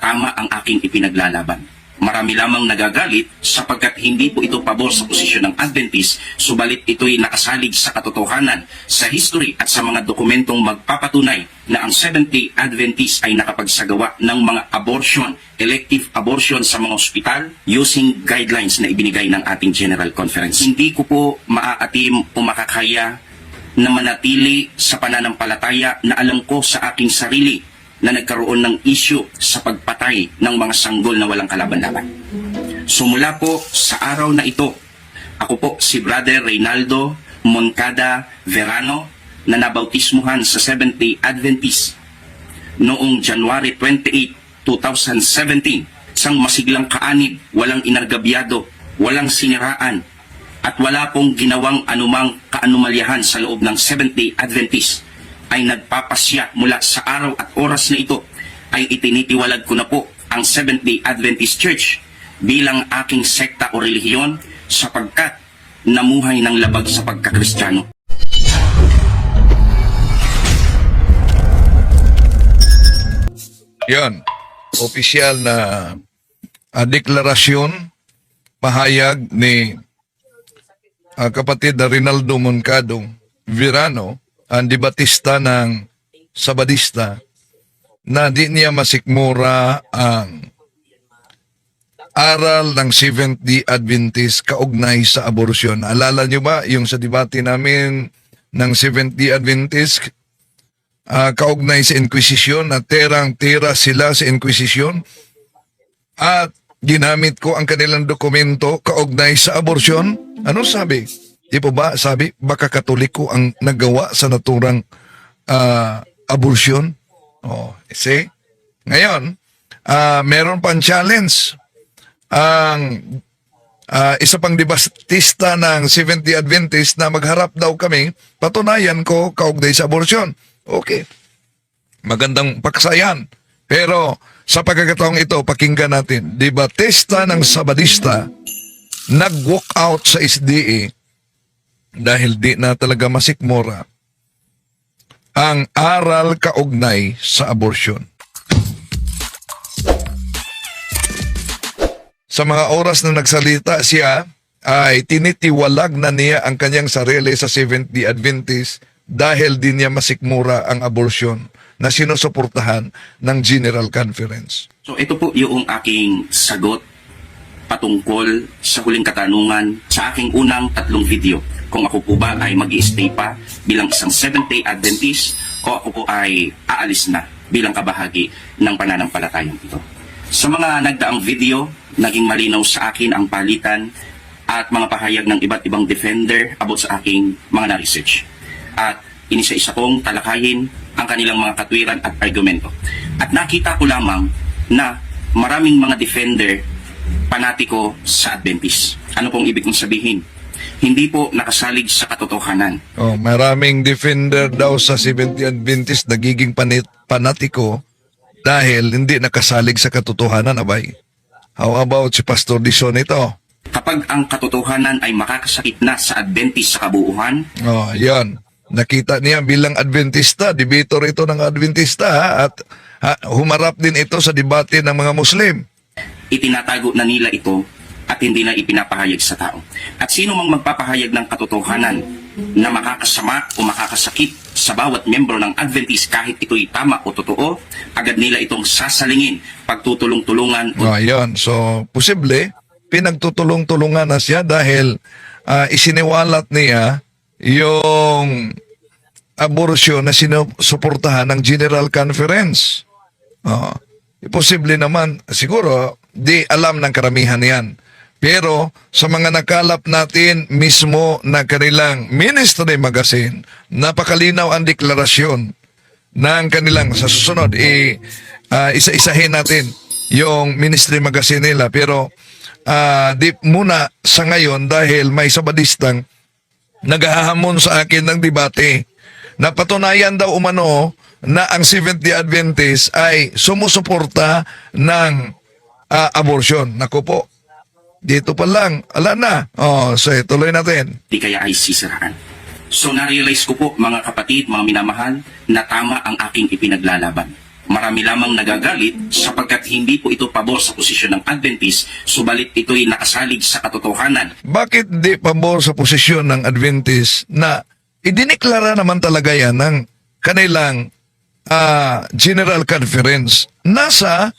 tama ang aking ipinaglalaban. Marami lamang nagagalit sapagkat hindi po ito pabor sa posisyon ng Adventist, subalit ito'y nakasalig sa katotohanan, sa history at sa mga dokumentong magpapatunay na ang Seventh-day Adventist ay nakapagsagawa ng mga abortion, elective abortion sa mga ospital using guidelines na ibinigay ng ating General Conference. Hindi ko po maaatim o makakaya na manatili sa pananampalataya na alam ko sa aking sarili na nagkaroon ng issue sa pagpatay ng mga sanggol na walang kalaban-laban. Sumula po sa araw na ito, ako po si Brother Reynaldo Moncada Verano na nabautismuhan sa Seventh-day Adventist noong January 28, 2017, isang masiglang kaanib, walang inargabyado, walang siniraan, at wala pong ginawang anumang kaanumalyahan sa loob ng Seventh-day Adventist, ay nagpapasya mula sa araw at oras na ito ay itinitiwalag ko na po ang Seventh-day Adventist Church bilang aking sekta o relihiyon sapagkat namuhay ng labag sa pagkakristyano. Yan, opisyal na deklarasyon, pahayag ni kapatid na Reynaldo Moncada Verano, ang debatista ng Sabadista, na di niya masikmura ang aral ng Seventh-day Adventist kaugnay sa abortion. Alala niyo ba yung sa debate namin ng Seventh-day Adventist kaugnay sa Inquisition, na terang-tera sila sa Inquisition at ginamit ko ang kanilang dokumento kaugnay sa abortion? Ano sabi? Di po ba sabi, baka Katoliko ang nagawa sa naturang abortion? Oh, see? Ngayon, meron pang challenge. Ang isa pang debatista ng Seventh-day Adventist na magharap daw kami, patunayan ko kaugnay sa abortion. Okay. Magandang paksayan. Pero sa pagkakataong ito, pakinggan natin, debatista ng Sabadista, nag-walk out sa SDA dahil di na talaga masikmura ang aral kaugnay sa abortion. Sa mga oras na nagsalita siya, ay tinitiwalag na niya ang kanyang sarili sa Seventh-day Adventist dahil di niya masikmura ang abortion na sinusuportahan ng General Conference. So ito po yung aking sagot patungkol sa huling katanungan sa aking unang 3 video. Kung ako po ba ay mag-i-stay pa bilang isang Seventh-day Adventist o ako po ay aalis na bilang kabahagi ng pananampalatayang ito. Sa mga nagdaang video, naging malinaw sa akin ang palitan at mga pahayag ng iba't ibang defender about sa aking mga na-research. At inisa-isa kong talakayin ang kanilang mga katwiran at argumento. At nakita ko lamang na maraming mga defender panatiko sa Adventist. Ano pong ibig kong sabihin? Hindi po nakasalig sa katotohanan. Oh, maraming defender daw sa Seventh-day Adventist nagiging panatiko dahil hindi nakasalig sa katotohanan, abay. How about si Pastor Dison ito? Kapag ang katotohanan ay makakasakit na sa Adventist sa kabuuan, Oh, yan. Nakita niya bilang Adventista, debater ito ng Adventista, at humarap din ito sa debate ng mga Muslim. itinatago na nila ito at hindi na ipinapahayag sa tao. At sino mang magpapahayag ng katotohanan na makakasama o makakasakit sa bawat membro ng Adventist kahit ito'y tama o totoo, agad nila itong sasalingin, pagtutulong-tulungan. Ayun. So, posible, pinagtutulong-tulungan na siya dahil isiniwalat niya yung abortion na sinusuportahan ng General Conference. Posible naman, siguro, di alam ng karamihan yan. Pero sa mga nakalap natin mismo na kanilang Ministry Magazine, napakalinaw ang deklarasyon ng kanilang, sa susunod, isa-isahin natin yung Ministry Magazine nila. Pero di muna sa ngayon dahil may sabadistang naghahamon sa akin ng debate. Napatunayan daw umano na ang Seventh-day Adventist ay sumusuporta ng abortion. Naku po, dito pa lang, ala na. So tuloy natin. Di kaya ay sisiraan. So narealize ko po mga kapatid, mga minamahal, na tama ang aking ipinaglalaban. Marami lamang nagagalit sapagkat hindi po ito pabor sa posisyon ng Adventist, subalit ito'y nakasalig sa katotohanan. Bakit di pabor sa posisyon ng Adventist na idineklara naman talaga yan ng kanilang General Conference? Nasa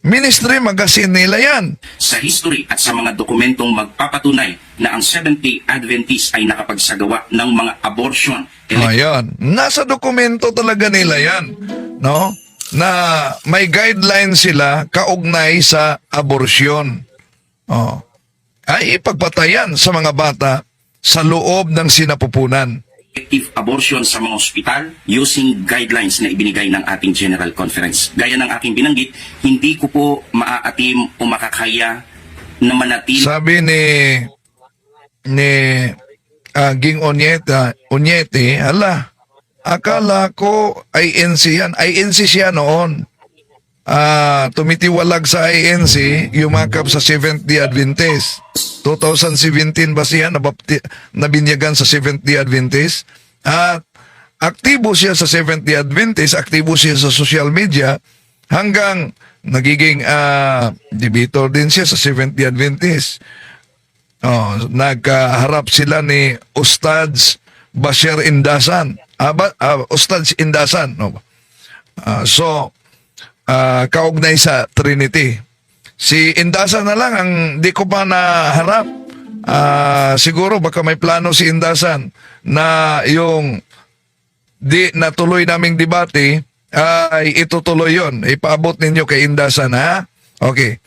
Ministry Magazine nila yan. Sa history at sa mga dokumentong magpapatunay na ang Seventh-day Adventist ay nakapagsagawa ng mga abortion, Ayan. Nasa dokumento talaga nila yan. No? Na may guidelines sila kaugnay sa abortion. Oh. Ay ipagpatayan sa mga bata sa loob ng sinapupunan. elective abortion sa mga ospital using guidelines na ibinigay ng ating General Conference. Gaya ng aking binanggit, hindi ko po maaatim o makakaya na manatili. Sabi ni Ging Onyete, hala, akala ko INC yan. INC siya noon. Tumitiwalag sa INC, yumakap sa Seventh-day Adventist. 2017 ba siya nabinyagan sa Seventh-day Adventist? At aktibo siya sa Seventh-day Adventist, aktibo siya sa social media, hanggang nagiging debater din siya sa Seventh-day Adventist. Nagkaharap sila ni Ustads Bashir Indasan. Ustads Indasan. No? Kaugnay sa Trinity. Si Indasan na lang ang di ko pa naharap. Siguro baka may plano si Indasan na yung di natuloy naming debate ay itutuloy yon. Ipaabot ninyo kay Indasan, ha? Okay.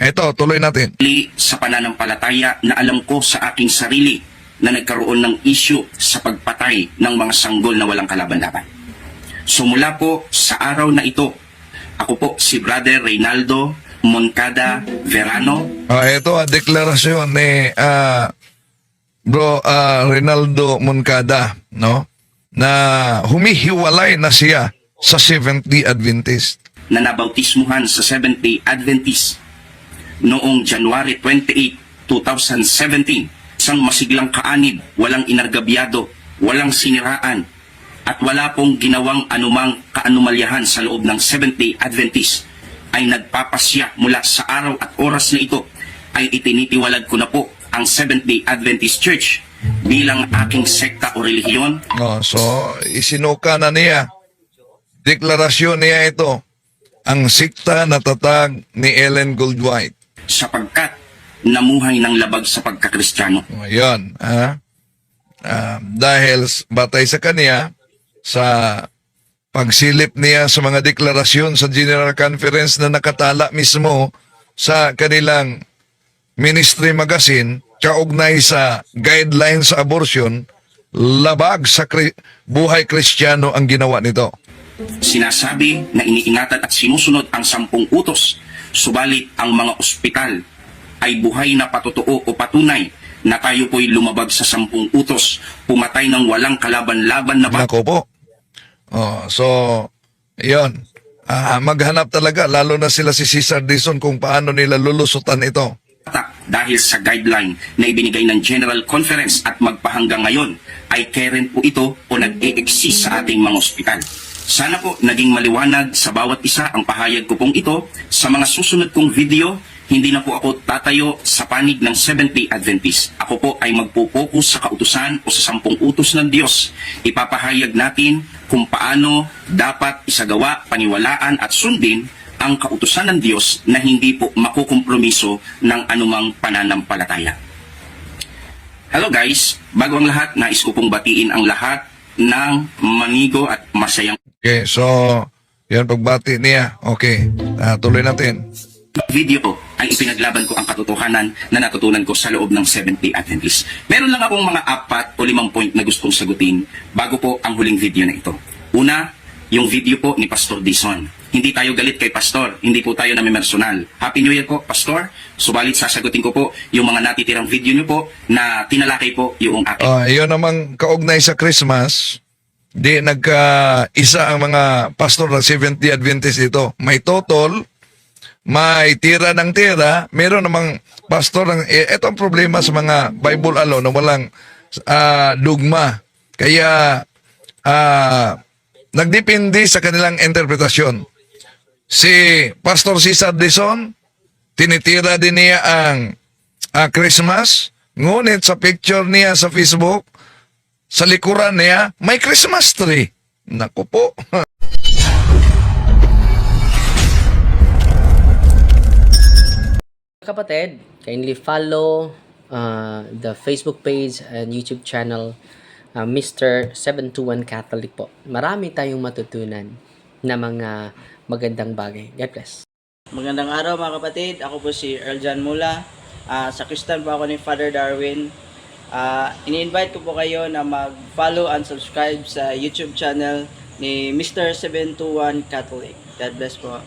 Eto, tuloy natin. Sa pananampalataya na alam ko sa aking sarili na nagkaroon ng issue sa pagpatay ng mga sanggol na walang kalaban-laban. So mula po sa araw na ito, ako po si Brother Reynaldo Moncada Verano. Ito deklarasyon ni Reynaldo Moncada, no? Na humihiwalay na siya sa Seventh-day Adventist. Na nabautismuhan sa Seventh-day Adventist noong January 28, 2017. Isang masiglang kaanib, walang inargabyado, walang siniraan, at wala pong ginawang anumang kaanumalyahan sa loob ng Seventh-day Adventist, ay nagpapasya mula sa araw at oras na ito ay itinitiwalag ko na po ang Seventh-day Adventist Church bilang aking sekta o relihiyon. So, isinuka na niya. Deklarasyon niya ito. Ang sekta na tatag ni Ellen Goldwhite. Sapagkat namuhay ng labag sa pagkakristyano. Ayan. Dahil batay sa kanya, sa pagsilip niya sa mga deklarasyon sa General Conference na nakatala mismo sa kanilang Ministry Magazine, kaugnay sa guidelines sa abortion, labag sa buhay Kristiyano ang ginawa nito. Sinasabi na iniingatan at sinusunod ang 10 utos, subalit ang mga ospital ay buhay na patotoo o patunay na tayo po'y lumabag sa 10 utos, pumatay ng walang kalaban-laban na Nako po. So, yun. Maghanap talaga, lalo na sila si Cesar Dizon, kung paano nila lulusutan ito. Dahil sa guideline na ibinigay ng General Conference at magpahanggang ngayon ay current po ito o nag-e-exist sa ating mga ospital. Sana po naging maliwanag sa bawat isa ang pahayag ko pong ito. Sa mga susunod kong video, hindi na po ako tatayo sa panig ng Seventh-day Adventist. Ako po ay magpo-focus sa kautusan o sa 10 utos ng Diyos. Ipapahayag natin kung paano dapat isagawa, paniwalaan at sundin ang kautusan ng Diyos na hindi po makukompromiso ng anumang pananampalataya. Hello guys, bago ang lahat, nais ko pong batiin ang lahat ng manigo at masayang Okay, so, yan pagbati niya. Okay, tuloy natin. video ko ay ipinaglaban ko ang katotohanan na natutunan ko sa loob ng Seventh-day Adventist. Meron lang akong mga 4 o 5 point na gustong sagutin bago po ang huling video na ito. Una, yung video po ni Pastor Dizon. Hindi tayo galit kay Pastor, hindi po tayo namimersonal. Happy New Year po, Pastor. Subalit sasagutin ko po yung mga natitirang video niyo po na tinalakay po yung akin. Yun namang kaugnay sa Christmas, di nagka-isa ang mga pastor ng Seventh-day Adventist dito. May total, may tira ng tira, meron namang pastor ng, ito ang problema sa mga Bible alone na walang dogma. Kaya, nagdepende sa kanilang interpretasyon. Si Pastor Cesar Dizon, tinitira din niya ang Christmas, ngunit sa picture niya sa Facebook, sa likuran niya, may Christmas tree. Naku po. Kapatid, kindly follow the Facebook page and YouTube channel Mr. 721 Catholic po. Marami tayong matutunan na mga magandang bagay. God bless. Magandang araw mga kapatid, ako po si Earl John Mula. Sa Kristan po ako ni Father Darwin. Ini-invite ko po kayo na mag-follow and subscribe sa YouTube channel ni Mr. 721 Catholic. God bless po.